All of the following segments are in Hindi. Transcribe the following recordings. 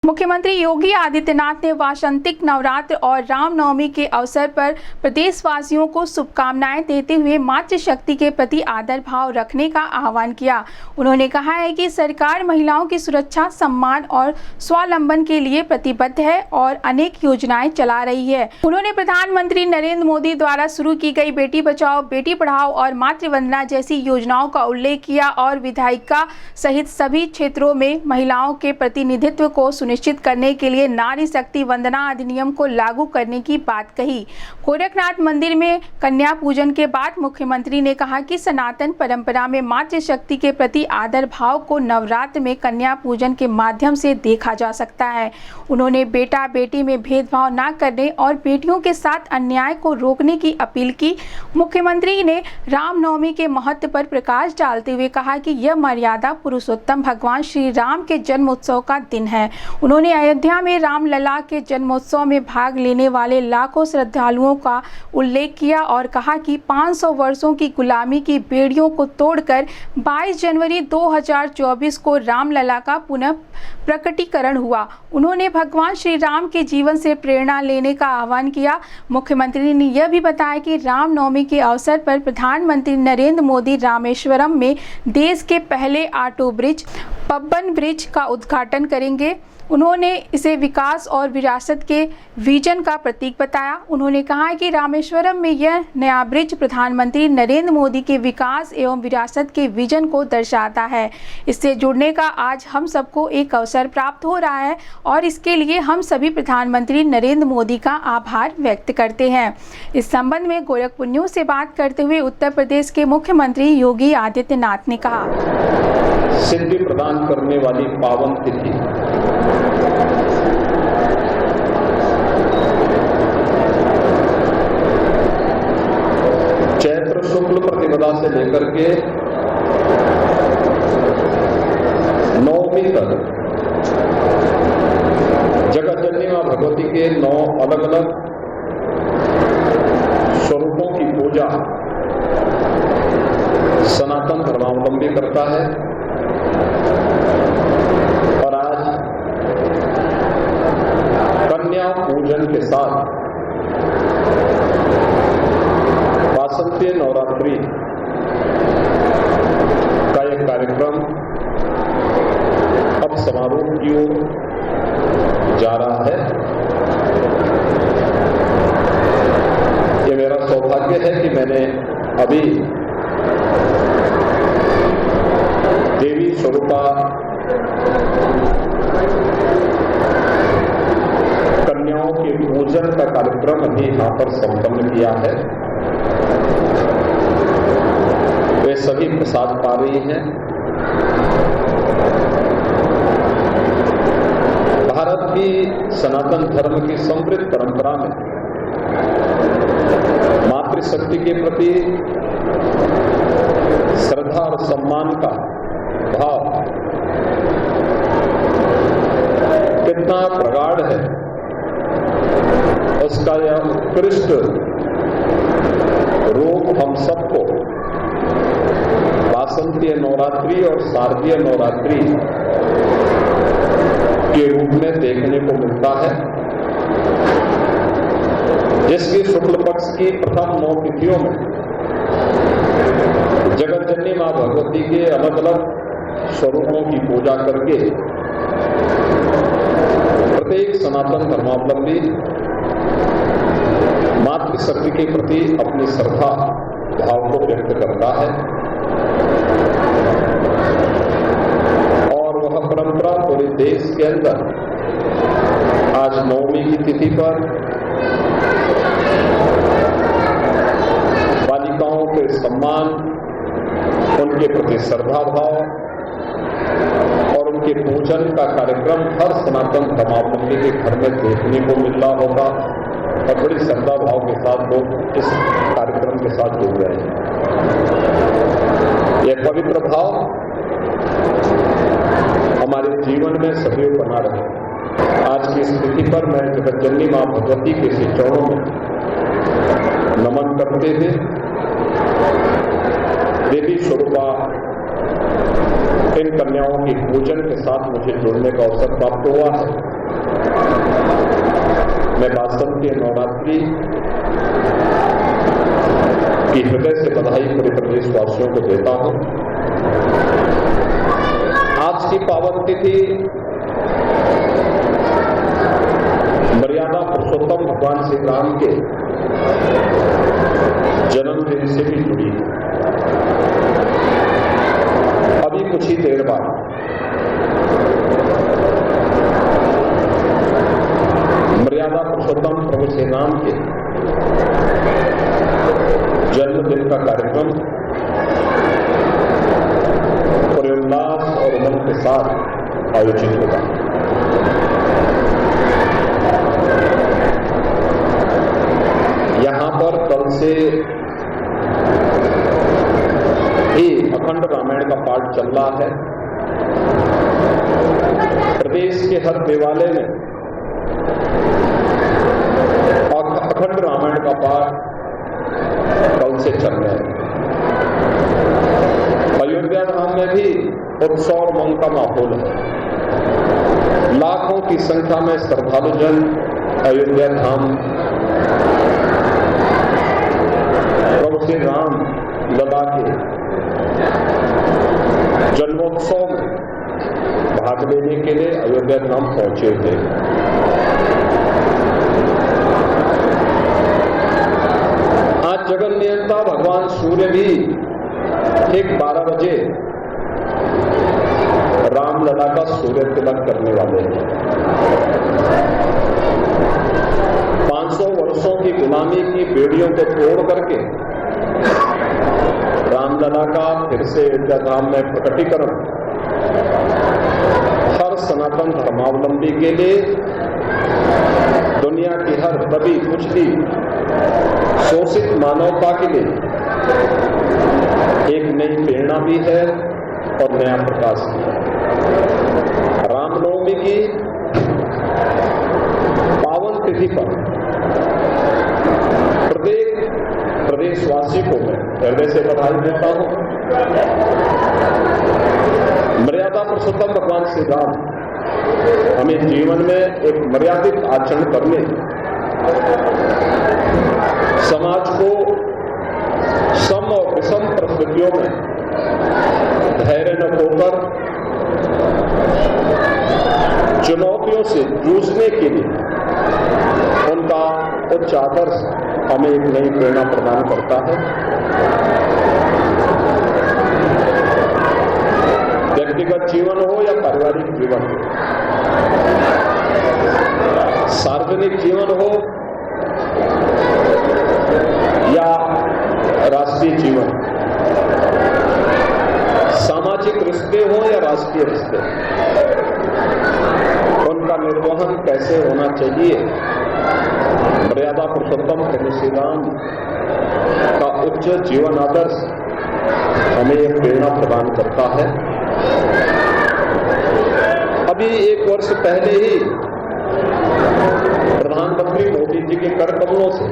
मुख्यमंत्री योगी आदित्यनाथ ने वासंतिक नवरात्र और रामनवमी के अवसर पर प्रदेशवासियों को शुभकामनाएं देते हुए मातृशक्ति के प्रति आदर भाव रखने का आह्वान किया। उन्होंने कहा है कि सरकार महिलाओं की सुरक्षा, सम्मान और स्वावलंबन के लिए प्रतिबद्ध है और अनेक योजनाएं चला रही है। उन्होंने प्रधानमंत्री नरेंद्र मोदी द्वारा शुरू की गई बेटी बचाओ, बेटी पढ़ाओ और मातृवंदना जैसी योजनाओं का उल्लेख किया और विधायिका सहित सभी क्षेत्रों में महिलाओं के प्रतिनिधित्व को सुनिश्चित करने के लिए नारी शक्ति वंदना अधिनियम को लागू करने की बात कही। गोरखनाथ मंदिर में कन्या पूजन के बाद मुख्यमंत्री ने कहा कि सनातन परंपरा में मातृशक्ति के प्रति आदर भाव को नवरात्र में कन्या पूजन के माध्यम से देखा जा सकता है। उन्होंने बेटा बेटी में भेदभाव न करने और बेटियों के साथ अन्याय को रोकने की अपील की। मुख्यमंत्री ने रामनवमी के महत्व पर प्रकाश डालते हुए कहा कि यह मर्यादा पुरुषोत्तम भगवान श्री राम के जन्मोत्सव का दिन है। उन्होंने अयोध्या में रामलला के जन्मोत्सव में भाग लेने वाले लाखों श्रद्धालुओं का उल्लेख किया और कहा कि 500 वर्षों की गुलामी की बेड़ियों को तोड़कर 22 जनवरी 2024 को रामलला का पुनः प्रकटीकरण हुआ। उन्होंने भगवान श्री राम के जीवन से प्रेरणा लेने का आह्वान किया। मुख्यमंत्री ने यह भी बताया कि रामनवमी के अवसर पर प्रधानमंत्री नरेंद्र मोदी रामेश्वरम में देश के पहले ऑटो ब्रिज पब्बन ब्रिज का उद्घाटन करेंगे। उन्होंने इसे विकास और विरासत के विजन का प्रतीक बताया। उन्होंने कहा कि रामेश्वरम में यह नया ब्रिज प्रधानमंत्री नरेंद्र मोदी के विकास एवं विरासत के विजन को दर्शाता है। इससे जुड़ने का आज हम सबको एक अवसर प्राप्त हो रहा है और इसके लिए हम सभी प्रधानमंत्री नरेंद्र मोदी का आभार व्यक्त करते हैं। इस संबंध में गोरखपुर न्यूज से बात करते हुए उत्तर प्रदेश के मुख्यमंत्री योगी आदित्यनाथ ने कहा, सिद्धि प्रदान करने वाली पावन तिथि चैत्र शुक्ल प्रतिपदा से लेकर के नवमी तक जगत जननी मां भगवती के 9 अलग अलग स्वरूपों की पूजा सनातन धर्मावलंबी करता है। और आज कन्या पूजन के साथ वासंतीय नवरात्रि का एक कार्यक्रम अब समारोह की ओर जा रहा है। ये मेरा सौभाग्य है कि मैंने अभी देवी स्वरूपा कन्याओं के पूजन का कार्यक्रम अभी यहां पर संपन्न किया है। वे सभी प्रसाद पा रही हैं। भारत की सनातन धर्म की समृद्ध परंपरा में मातृशक्ति के प्रति श्रद्धा और सम्मान का भाव कितना प्रगाढ़ है, उसका यह उत्कृष्ट रूप हम सबको वासंतीय नवरात्रि और शारदीय नवरात्रि के रूप में देखने को मिलता है, जिसकी शुक्ल पक्ष की प्रथम 9 तिथियों में जगत जननी मां भगवती के अलग अलग स्वरूपों की पूजा करके प्रत्येक सनातन धर्मावलंबी मातृशक्ति के प्रति अपनी श्रद्धा भाव को व्यक्त करता है और वह परंपरा पूरे देश के अंदर आज नवमी की तिथि पर बालिकाओं के सम्मान, उनके प्रति श्रद्धा भाव और उनके पूजन का कार्यक्रम हर सनातन धर्मावलंबी के घर में देखने को मिल रहा होगा और बड़ी श्रद्धा भाव के साथ लोग इस कार्यक्रम के साथ जुड़ रहे हैं। यह पवित्र भाव हमारे जीवन में सदैव बना रहे। आज की स्थिति पर मैं जगत जननी मां भगवती के श्री चरणों में नमन करते हुए देवी स्वरूपा इन कन्याओं की पूजन के साथ मुझे जुड़ने का अवसर प्राप्त हुआ है। मैं वासंती नवरात्रि की हृदय से बधाई पूरे प्रदेशवासियों को देता हूं। आज की पावन तिथि मर्यादा पुरुषोत्तम भगवान श्री राम के जन्मदिन से भी जुड़ी है। अभी कुछ ही देर बाद मर्यादा पुरुषोत्तम प्रभु श्री राम के जन्मदिन का कार्यक्रम पूरे उल्लास और उमंग के साथ आयोजित होगा। यहां पर कल से ही अखंड रामायण का पाठ चल रहा है। प्रदेश के हर देवालय में अखंड रामायण का पाठ कल से चल रहा है। अयोध्या धाम में भी उत्सव और उमंग का माहौल है। लाखों की संख्या में श्रद्धालुजन अयोध्या धाम प्रभु श्री राम लला के जन्मोत्सव में भाग लेने के लिए अयोध्या धाम पहुंचे थे। आज जगन नियंता भगवान सूर्य भी ठीक 12 बजे रामलला का सूर्य तिलक करने वाले हैं। 500 वर्षों की गुलामी की बेड़ियों को तोड़ करके रामलला का फिर से अयोध्या धाम में प्रकटीकरण हर सनातन धर्मावलंबी के लिए, दुनिया की हर दबी कुचली शोषित मानवता के लिए एक नई प्रेरणा भी है और नया प्रकाश भी है। रामनवमी की पावन तिथि पर प्रत्येक प्रदेशवासी को मैं हृदय से बधाई देता हूं। मर्यादा पुरुषोत्तम भगवान श्री राम हमें जीवन में एक मर्यादित आचरण करने, समाज को सम और विषम परिस्थितियों में धैर्य न खोकर चुनौतियों से जूझने के लिए उनका उच्च आदर्श हमें एक नई प्रेरणा प्रदान करता है। व्यक्तिगत जीवन हो या पारिवारिक जीवन हो, सार्वजनिक जीवन हो या राष्ट्रीय जीवन, सामाजिक रिश्ते हो या राष्ट्रीय रिश्ते, उनका निर्वहन कैसे होना चाहिए, मर्यादा पुरुषोत्तम प्रभु श्री राम का उच्च जीवन आदर्श हमें एक प्रेरणा प्रदान करता है। अभी 1 वर्ष पहले ही प्रधानमंत्री मोदी जी के कर कमलों से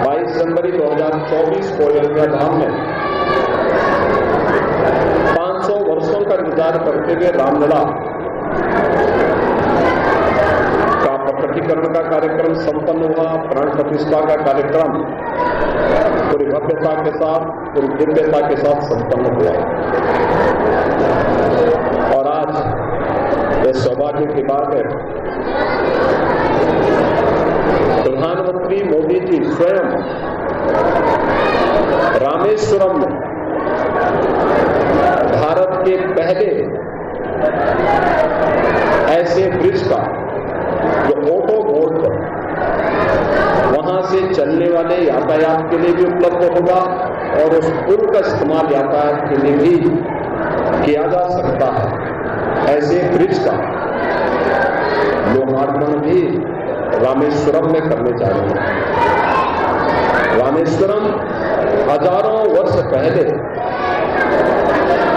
22 जनवरी 2024 को अयोध्या धाम में 500 वर्षों का इंतजार करते हुए रामलला का प्रकटीकरण का कार्यक्रम संपन्न हुआ। प्राण प्रतिष्ठा का कार्यक्रम पूरी भव्यता के साथ, पूरी दिव्यता के साथ संपन्न हुआ और आज यह सौभाग्य की बात है, प्रधानमंत्री मोदी जी स्वयं रामेश्वरम में भारत के पहले ऐसे ब्रिज का जो ऑटो बोर्ड पर वहां से चलने वाले यातायात के लिए भी उपलब्ध होगा और उस पुल का इस्तेमाल यातायात के लिए भी किया जा सकता है। ऐसे ब्रिज का लोकार्पण भी रामेश्वरम में करने जा रहे हैं। रामेश्वरम हजारों वर्ष पहले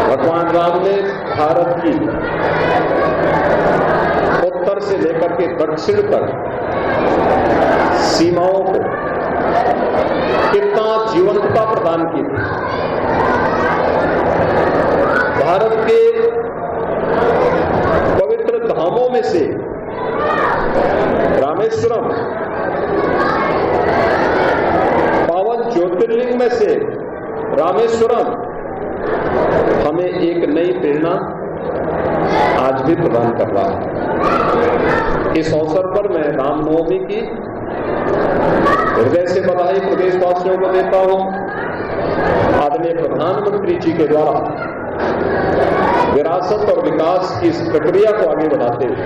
भगवान राम ने भारत की उत्तर से लेकर के दक्षिण तक सीमाओं को कितना जीवंतता प्रदान की थी। भारत के पवित्र धामों में से रामेश्वरम पावन ज्योतिर्लिंग में से रामेश्वरम हमें एक नई प्रेरणा आज भी प्रदान कर रहा है। इस अवसर पर मैं रामनवमी की हृदय से बधाई प्रदेशवासियों को देता हूं। आदरणीय प्रधानमंत्री जी के द्वारा विरासत और विकास की इस प्रक्रिया को आगे बढ़ाते हुए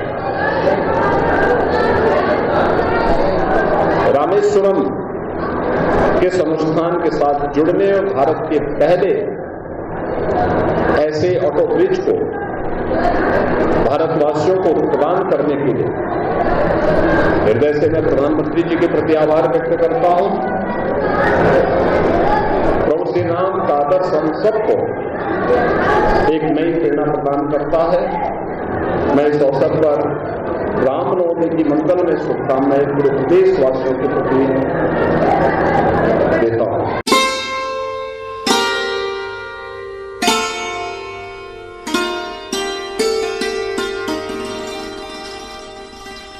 रामेश्वरम के अनुष्ठान के साथ जुड़ने और भारत के पहले ऐसे ऑटो ब्रिज को भारतवासियों को प्रदान करने के लिए हृदय से मैं प्रधानमंत्री जी के प्रति आभार व्यक्त करता हूं। प्रभु श्री राम का आदर्श हम सबको एक नई प्रेरणा प्रदान करता है। मैं इस अवसर पर रामनवमी की मंगलमय शुभकामनाएं पूरे देशवासियों के प्रति देता हूं।